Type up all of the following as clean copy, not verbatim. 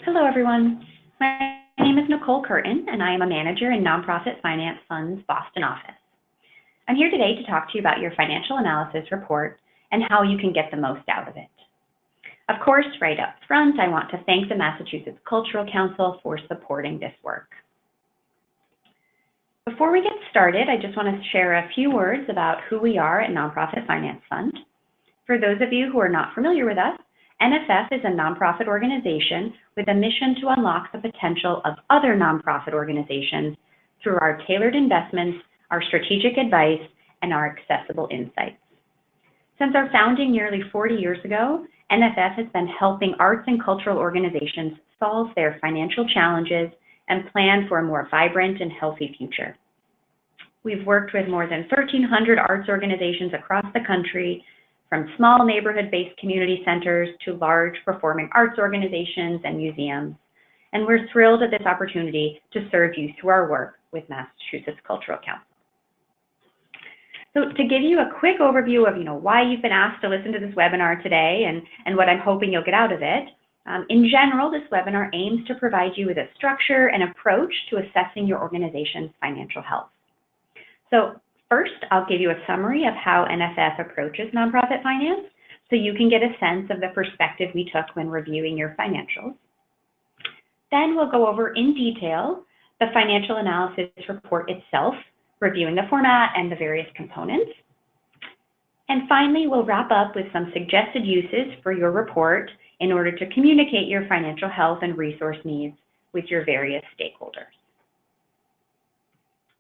Hello, everyone. My name is Nicole Curtin, and I am a manager in Nonprofit Finance Fund's Boston office. I'm here today to talk to you about your financial analysis report and how you can get the most out of it. Of course, right up front, I want to thank the Massachusetts Cultural Council for supporting this work. Before we get started, I just want to share a few words about who we are at Nonprofit Finance Fund. For those of you who are not familiar with us, NFF is a nonprofit organization with a mission to unlock the potential of other nonprofit organizations through our tailored investments, our strategic advice, and our accessible insights. Since our founding nearly 40 years ago, NFF has been helping arts and cultural organizations solve their financial challenges and plan for a more vibrant and healthy future. We've worked with more than 1,300 arts organizations across the country, from small neighborhood-based community centers to large performing arts organizations and museums. And we're thrilled at this opportunity to serve you through our work with Massachusetts Cultural Council. So to give you a quick overview of why you've been asked to listen to this webinar today and what I'm hoping you'll get out of it, in general, this webinar aims to provide you with a structure and approach to assessing your organization's financial health. So first, I'll give you a summary of how NFF approaches nonprofit finance so you can get a sense of the perspective we took when reviewing your financials. Then we'll go over in detail the financial analysis report itself, reviewing the format and the various components. And finally, we'll wrap up with some suggested uses for your report in order to communicate your financial health and resource needs with your various stakeholders.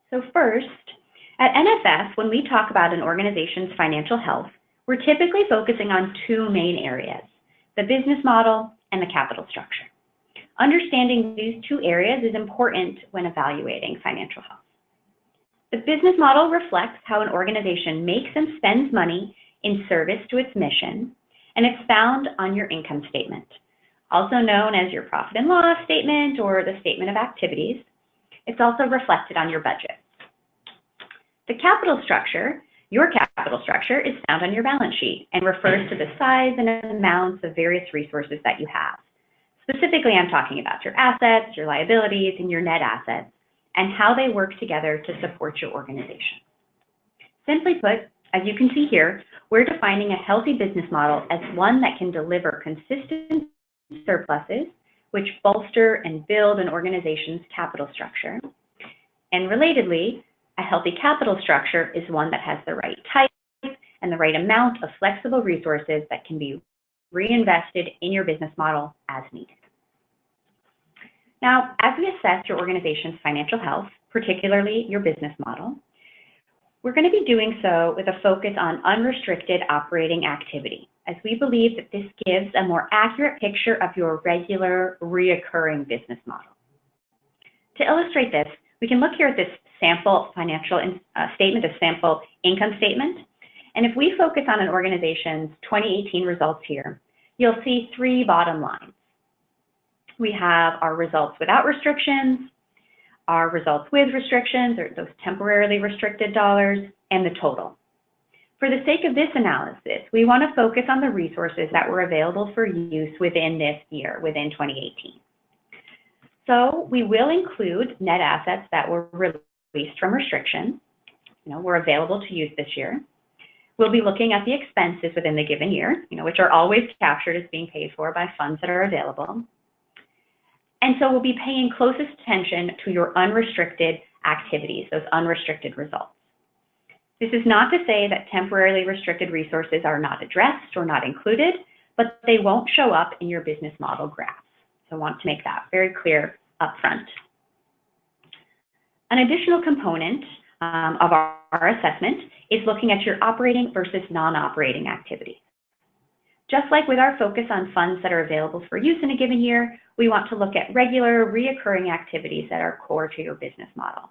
So first, at NFF, when we talk about an organization's financial health, we're typically focusing on two main areas, the business model and the capital structure. Understanding these two areas is important when evaluating financial health. The business model reflects how an organization makes and spends money in service to its mission, and it's found on your income statement, also known as your profit and loss statement or the statement of activities. It's also reflected on your budget. The capital structure, your capital structure, is found on your balance sheet and refers to the size and amounts of various resources that you have. Specifically, I'm talking about your assets, your liabilities, and your net assets, and how they work together to support your organization. Simply put, as you can see here, we're defining a healthy business model as one that can deliver consistent surpluses, which bolster and build an organization's capital structure. And relatedly, a healthy capital structure is one that has the right type and the right amount of flexible resources that can be reinvested in your business model as needed. Now, as we assess your organization's financial health, particularly your business model, we're going to be doing so with a focus on unrestricted operating activity, as we believe that this gives a more accurate picture of your regular, reoccurring business model. To illustrate this, we can look here at this sample financial statement, a sample income statement. And if we focus on an organization's 2018 results here, you'll see three bottom lines. We have our results without restrictions, our results with restrictions, or those temporarily restricted dollars, and the total. For the sake of this analysis, we want to focus on the resources that were available for use within this year, within 2018. So we will include net assets that were released from restriction, were available to use this year. We'll be looking at the expenses within the given year, which are always captured as being paid for by funds that are available. And so we'll be paying closest attention to your unrestricted activities, those unrestricted results. This is not to say that temporarily restricted resources are not addressed or not included, but they won't show up in your business model graph. So I want to make that very clear up front. An additional component of our assessment is looking at your operating versus non-operating activities. Just like with our focus on funds that are available for use in a given year, we want to look at regular, reoccurring activities that are core to your business model.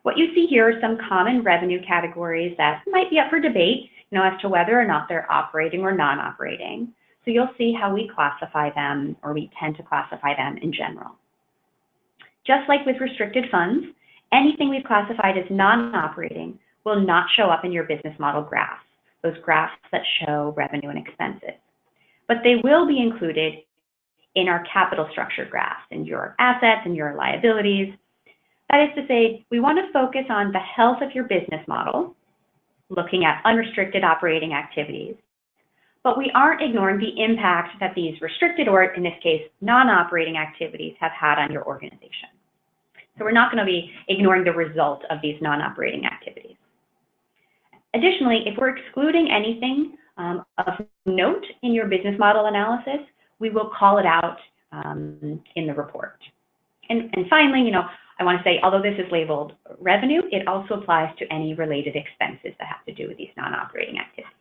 What you see here are some common revenue categories that might be up for debate, as to whether or not they're operating or non-operating. So you'll see how we classify them, or we tend to classify them in general. Just like with restricted funds, anything we've classified as non-operating will not show up in your business model graph, those graphs that show revenue and expenses. But they will be included in our capital structure graphs and your assets and your liabilities. That is to say, we want to focus on the health of your business model, looking at unrestricted operating activities, but we aren't ignoring the impact that these restricted, or in this case, non-operating activities have had on your organization. So we're not going to be ignoring the result of these non-operating activities. Additionally, if we're excluding anything of note in your business model analysis, we will call it out in the report. And finally, I want to say, although this is labeled revenue, it also applies to any related expenses that have to do with these non-operating activities.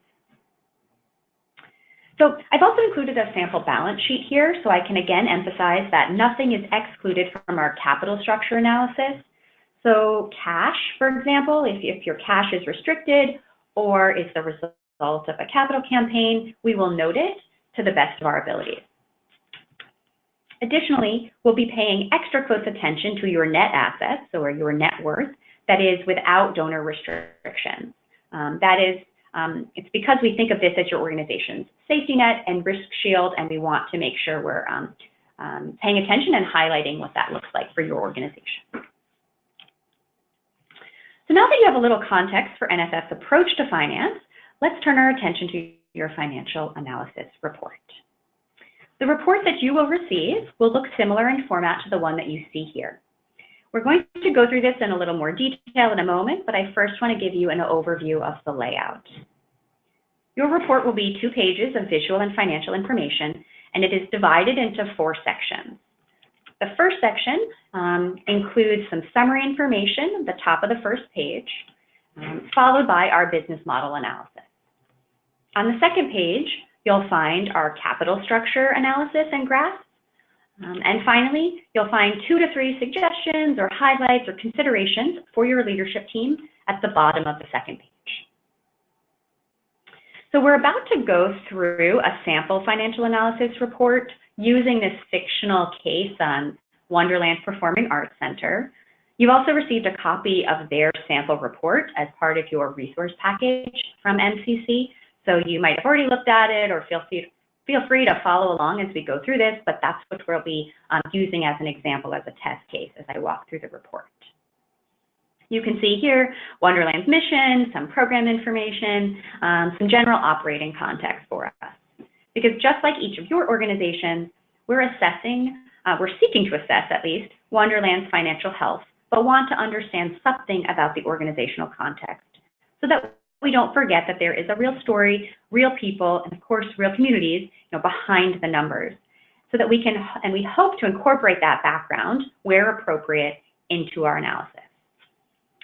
So I've also included a sample balance sheet here, so I can again emphasize that nothing is excluded from our capital structure analysis. So cash, for example, if your cash is restricted or is the result of a capital campaign, we will note it to the best of our abilities. Additionally, we'll be paying extra close attention to your net assets, or your net worth, that is without donor restrictions. It's because we think of this as your organization's safety net and risk shield, and we want to make sure we're paying attention and highlighting what that looks like for your organization. So now that you have a little context for NFF's approach to finance, let's turn our attention to your financial analysis report. The report that you will receive will look similar in format to the one that you see here. We're going to go through this in a little more detail in a moment, but I first want to give you an overview of the layout. Your report will be 2 pages of visual and financial information, and it is divided into 4 sections. The first section includes some summary information at the top of the first page, followed by our business model analysis. On the second page, you'll find our capital structure analysis and graphs. And finally, you'll find 2 to 3 suggestions or highlights or considerations for your leadership team at the bottom of the second page. So we're about to go through a sample financial analysis report using this fictional case on Wonderland Performing Arts Center. You've also received a copy of their sample report as part of your resource package from MCC. So you might have already looked at it, or feel free to follow along as we go through this, but that's what we'll be using as an example, as a test case as I walk through the report. You can see here Wonderland's mission, some program information, some general operating context for us. Because just like each of your organizations, we're seeking to assess at least Wonderland's financial health, but want to understand something about the organizational context so that we don't forget that there is a real story, real people, and of course, real communities behind the numbers, so that we can, and we hope to incorporate that background where appropriate into our analysis.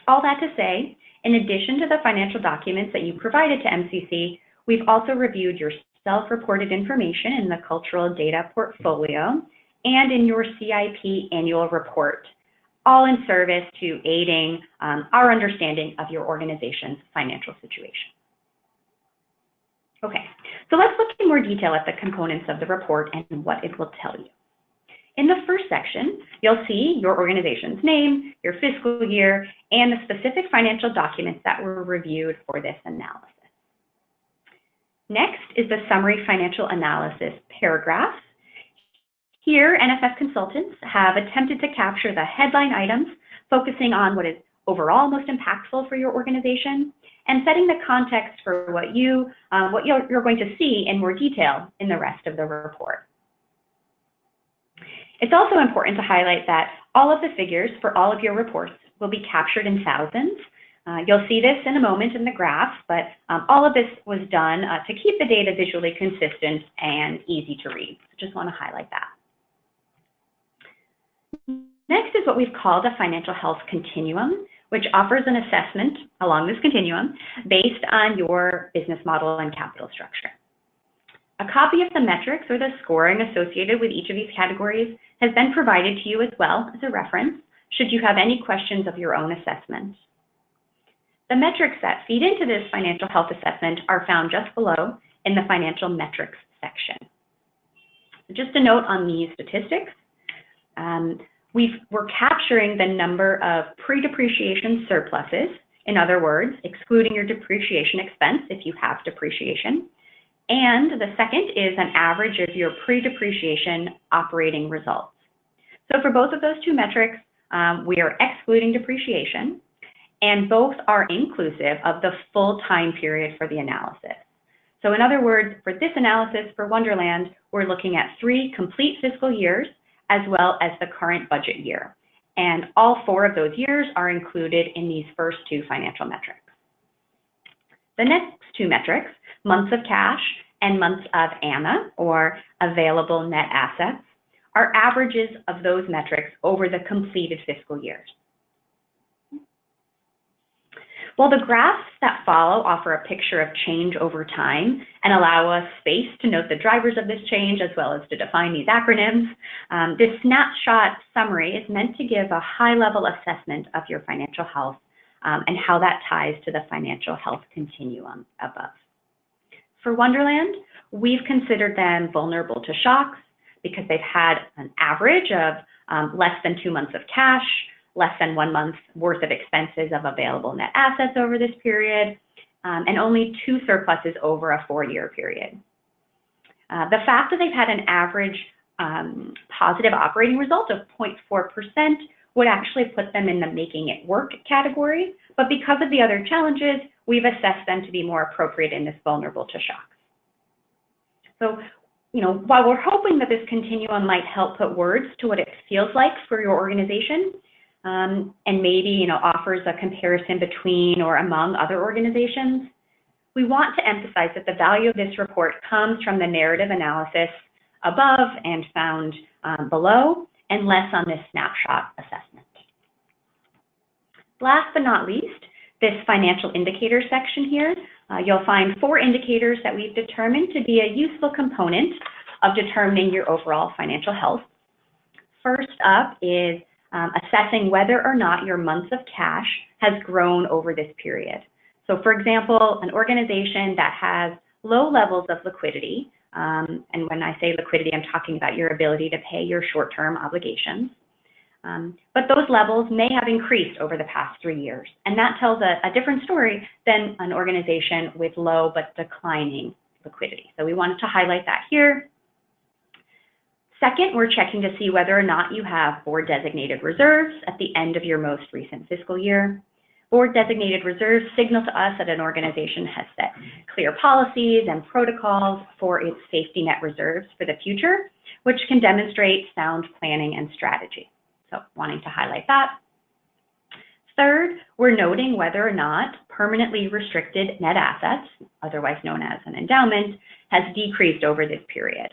All that to say, in addition to the financial documents that you provided to MCC, we've also reviewed your self-reported information in the cultural data portfolio and in your CIP annual report, all in service to aiding our understanding of your organization's financial situation. Okay, so let's look in more detail at the components of the report and what it will tell you. In the first section, you'll see your organization's name, your fiscal year, and the specific financial documents that were reviewed for this analysis. Next is the summary financial analysis paragraph. Here, NFF consultants have attempted to capture the headline items, focusing on what is overall most impactful for your organization, and setting the context for what you're going to see in more detail in the rest of the report. It's also important to highlight that all of the figures for all of your reports will be captured in thousands. You'll see this in a moment in the graph, but all of this was done to keep the data visually consistent and easy to read. So just want to highlight that. Next is what we've called a financial health continuum, which offers an assessment along this continuum based on your business model and capital structure. A copy of the metrics or the scoring associated with each of these categories has been provided to you as well as a reference, should you have any questions of your own assessment. The metrics that feed into this financial health assessment are found just below in the financial metrics section. Just a note on these statistics. We're capturing the number of pre-depreciation surpluses, in other words, excluding your depreciation expense if you have depreciation, And the second is an average of your pre-depreciation operating results. So for both of those two metrics, we are excluding depreciation, and both are inclusive of the full time period for the analysis. So in other words, for this analysis for Wonderland, we're looking at 3 complete fiscal years as well as the current budget year. And all 4 of those years are included in these first 2 financial metrics. The next 2 metrics, months of cash and months of ANA, or available net assets, are averages of those metrics over the completed fiscal years. While the graphs that follow offer a picture of change over time and allow us space to note the drivers of this change as well as to define these acronyms, this snapshot summary is meant to give a high-level assessment of your financial health and how that ties to the financial health continuum above. For Wonderland, we've considered them vulnerable to shocks because they've had an average of less than 2 months of cash, less than 1 month's worth of expenses of available net assets over this period, and only 2 surpluses over a 4-year period. The fact that they've had an average positive operating result of 0.4% would actually put them in the making it work category, but because of the other challenges, we've assessed them to be more appropriate in this vulnerable to shocks. So, while we're hoping that this continuum might help put words to what it feels like for your organization, and maybe, offers a comparison between or among other organizations, we want to emphasize that the value of this report comes from the narrative analysis above and found below, and less on this snapshot assessment. Last but not least, this financial indicator section here, you'll find 4 indicators that we've determined to be a useful component of determining your overall financial health. First up is assessing whether or not your months of cash has grown over this period. So for example, an organization that has low levels of liquidity, and when I say liquidity, I'm talking about your ability to pay your short-term obligations, but those levels may have increased over the past 3 years, and that tells a different story than an organization with low but declining liquidity. So we wanted to highlight that here. Second, we're checking to see whether or not you have board-designated reserves at the end of your most recent fiscal year. Board-designated reserves signal to us that an organization has set clear policies and protocols for its safety net reserves for the future, which can demonstrate sound planning and strategy. So wanting to highlight that. Third, we're noting whether or not permanently restricted net assets, otherwise known as an endowment, has decreased over this period.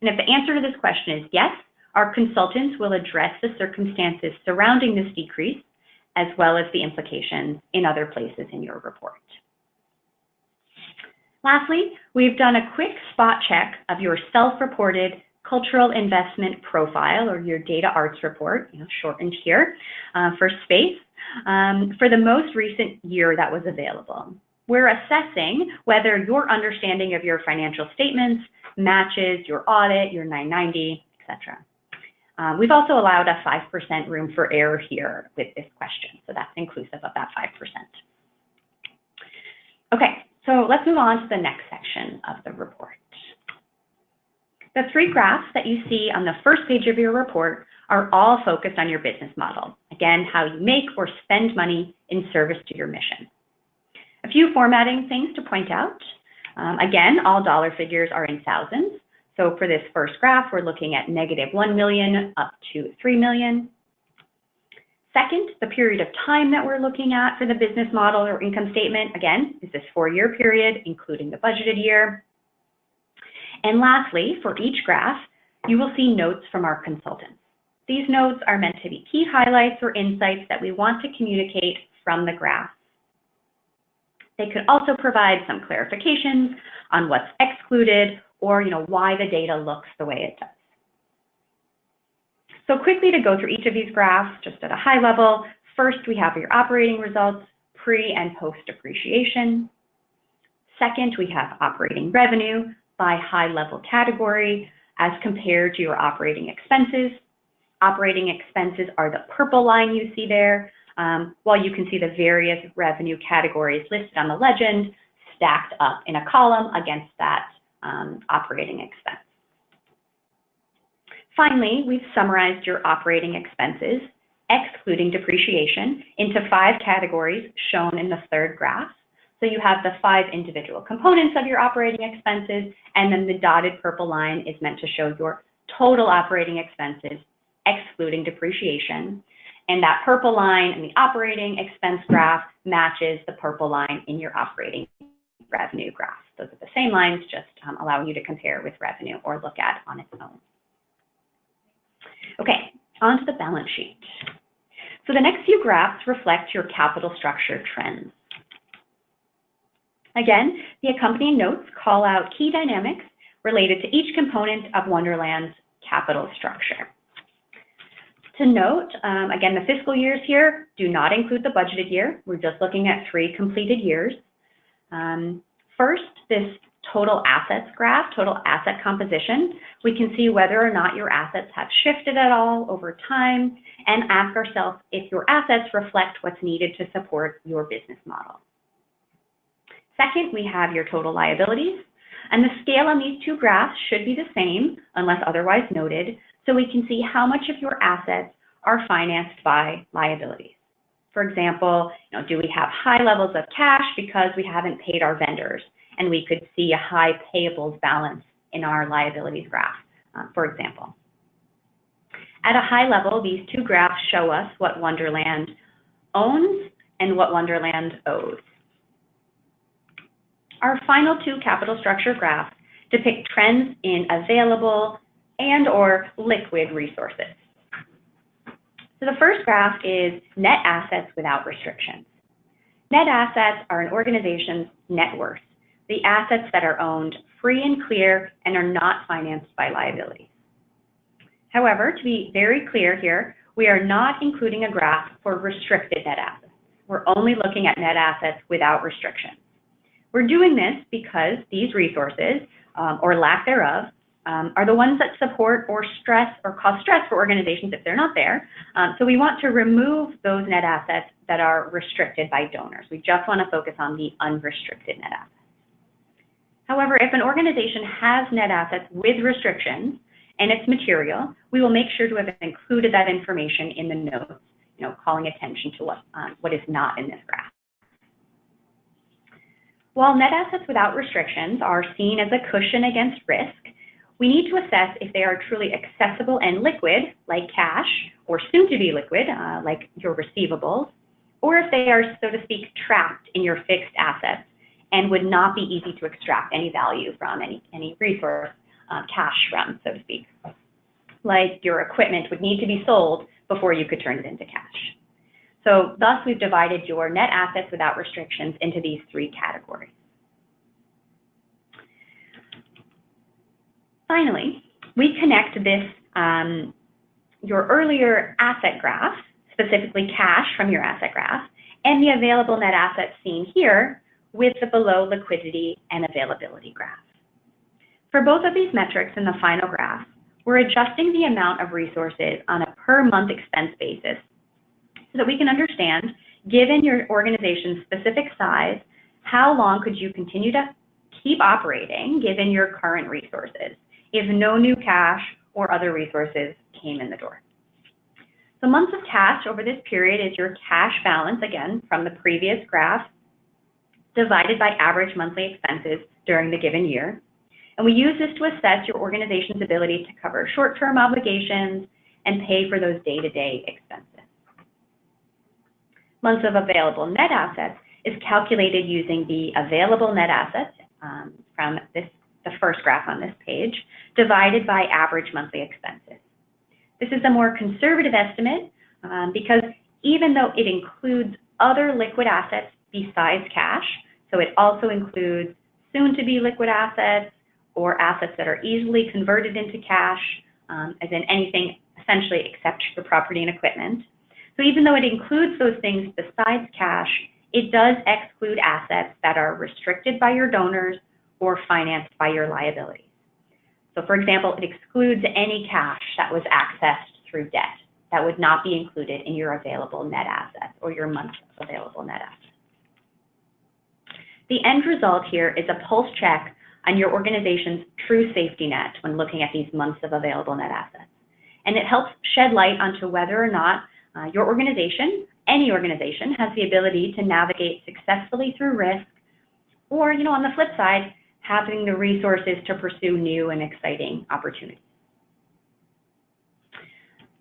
And if the answer to this question is yes, our consultants will address the circumstances surrounding this decrease, as well as the implications in other places in your report. Lastly, we've done a quick spot check of your self-reported cultural investment profile, or your data arts report, shortened here for space, for the most recent year that was available. We're assessing whether your understanding of your financial statements matches your audit, your 990, etc. We've also allowed a 5% room for error here with this question, so that's inclusive of that 5%. Okay, so let's move on to the next section of the report. The 3 graphs that you see on the first page of your report are all focused on your business model. Again, how you make or spend money in service to your mission. A few formatting things to point out. Again, all dollar figures are in thousands. So for this first graph, we're looking at -1 million up to 3 million. Second, the period of time that we're looking at for the business model or income statement, again, is this 4-year period, including the budgeted year. And lastly, for each graph, you will see notes from our consultants. These notes are meant to be key highlights or insights that we want to communicate from the graph. They could also provide some clarifications on what's excluded or why the data looks the way it does. So quickly to go through each of these graphs, just at a high level, first we have your operating results, pre and post depreciation. Second, we have operating revenue by high level category as compared to your operating expenses. Operating expenses are the purple line you see there, while you can see the various revenue categories listed on the legend stacked up in a column against that operating expense. Finally, we've summarized your operating expenses, excluding depreciation, into 5 categories shown in the third graph. So you have the 5 individual components of your operating expenses, and then the dotted purple line is meant to show your total operating expenses, excluding depreciation. And that purple line in the operating expense graph matches the purple line in your operating revenue graph. Those are the same lines, just allowing you to compare with revenue or look at on its own. Okay, on to the balance sheet. So the next few graphs reflect your capital structure trends. Again, the accompanying notes call out key dynamics related to each component of Wonderland's capital structure. To note, again, the fiscal years here do not include the budgeted year. We're just looking at 3 completed years. First, this total assets graph, total asset composition, we can see whether or not your assets have shifted at all over time and ask ourselves if your assets reflect what's needed to support your business model. Second, we have your total liabilities, and the scale on these 2 graphs should be the same unless otherwise noted, so we can see how much of your assets are financed by liabilities. For example, do we have high levels of cash because we haven't paid our vendors, and we could see a high payables balance in our liabilities graph, for example. At a high level, these 2 graphs show us what Wonderland owns and what Wonderland owes. Our final 2 capital structure graphs depict trends in available and/or liquid resources. So the first graph is net assets without restrictions. Net assets are an organization's net worth, the assets that are owned free and clear and are not financed by liabilities. However, to be very clear here, we are not including a graph for restricted net assets. We're only looking at net assets without restrictions. We're doing this because these resources, or lack thereof, are the ones that support or stress or cause stress for organizations if they're not there. So we want to remove those net assets that are restricted by donors. We just want to focus on the unrestricted net assets. However, if an organization has net assets with restrictions and it's material, we will make sure to have included that information in the notes, calling attention to what is not in this graph. While net assets without restrictions are seen as a cushion against risk, we need to assess if they are truly accessible and liquid, like cash, or soon to be liquid, like your receivables, or if they are, so to speak, trapped in your fixed assets and would not be easy to extract any value from, any resource, cash from, so to speak. Like your equipment would need to be sold before you could turn it into cash. So thus, we've divided your net assets without restrictions into these 3 categories. Finally, we connect this, your earlier asset graph, specifically cash from your asset graph, and the available net assets seen here with the below liquidity and availability graph. For both of these metrics in the final graph, we're adjusting the amount of resources on a per month expense basis so that we can understand, given your organization's specific size, how long could you continue to keep operating given your current resources if no new cash or other resources came in the door. So months of cash over this period is your cash balance, again, from the previous graph, divided by average monthly expenses during the given year. And we use this to assess your organization's ability to cover short-term obligations and pay for those day-to-day expenses. Months of available net assets is calculated using the available net assets from the first graph on this page, divided by average monthly expenses. This is a more conservative estimate because even though it includes other liquid assets besides cash, so it also includes soon-to-be liquid assets or assets that are easily converted into cash, as in anything essentially except for property and equipment. So even though it includes those things besides cash, it does exclude assets that are restricted by your donors or financed by your liabilities. So for example, it excludes any cash that was accessed through debt. That would not be included in your available net assets or your month's available net assets. The end result here is a pulse check on your organization's true safety net when looking at these months of available net assets. And it helps shed light onto whether or not your organization, any organization, has the ability to navigate successfully through risk, or, on the flip side, having the resources to pursue new and exciting opportunities.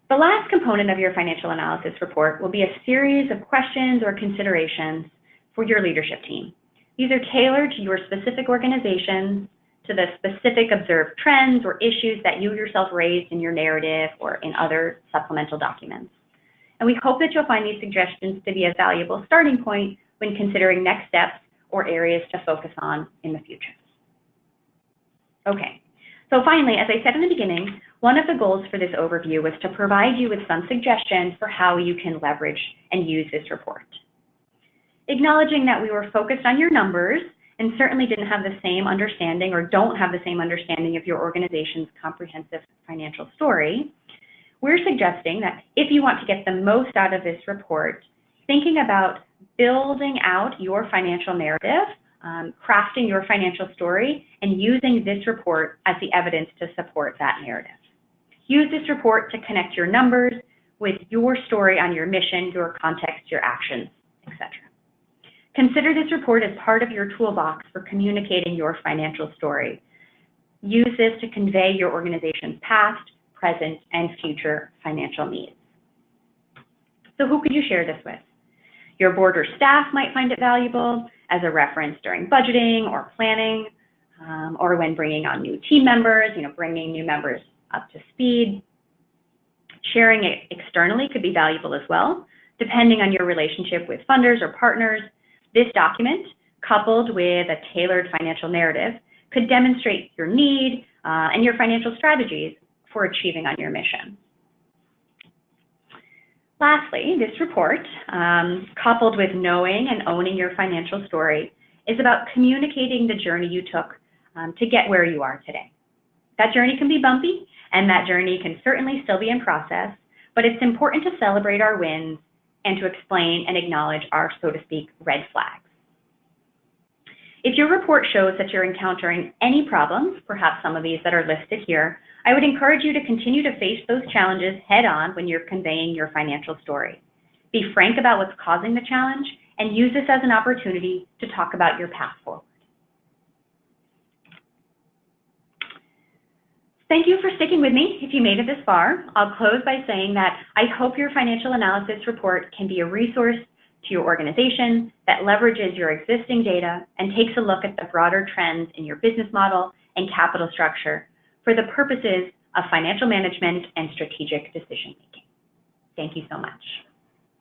The last component of your financial analysis report will be a series of questions or considerations for your leadership team. These are tailored to your specific organization, to the specific observed trends or issues that you yourself raised in your narrative or in other supplemental documents. And we hope that you'll find these suggestions to be a valuable starting point when considering next steps or areas to focus on in the future. Okay, so finally, as I said in the beginning, one of the goals for this overview was to provide you with some suggestions for how you can leverage and use this report. Acknowledging that we were focused on your numbers and certainly didn't have the same understanding or don't have the same understanding of your organization's comprehensive financial story, we're suggesting that if you want to get the most out of this report, thinking about building out your financial narrative, crafting your financial story, and using this report as the evidence to support that narrative. Use this report to connect your numbers with your story on your mission, your context, your actions, etc. Consider this report as part of your toolbox for communicating your financial story. Use this to convey your organization's past, present, and future financial needs. So who could you share this with? Your board or staff might find it valuable as a reference during budgeting or planning, or when bringing on new team members, bringing new members up to speed. Sharing it externally could be valuable as well, depending on your relationship with funders or partners. This document, coupled with a tailored financial narrative, could demonstrate your need and your financial strategies for achieving on your mission. Lastly, this report, coupled with knowing and owning your financial story, is about communicating the journey you took to get where you are today. That journey can be bumpy, and that journey can certainly still be in process, but it's important to celebrate our wins and to explain and acknowledge our, so to speak, red flags. If your report shows that you're encountering any problems, perhaps some of these that are listed here, I would encourage you to continue to face those challenges head on when you're conveying your financial story. Be frank about what's causing the challenge and use this as an opportunity to talk about your path forward. Thank you for sticking with me if you made it this far. I'll close by saying that I hope your financial analysis report can be a resource to your organization that leverages your existing data and takes a look at the broader trends in your business model and capital structure for the purposes of financial management and strategic decision making. Thank you so much.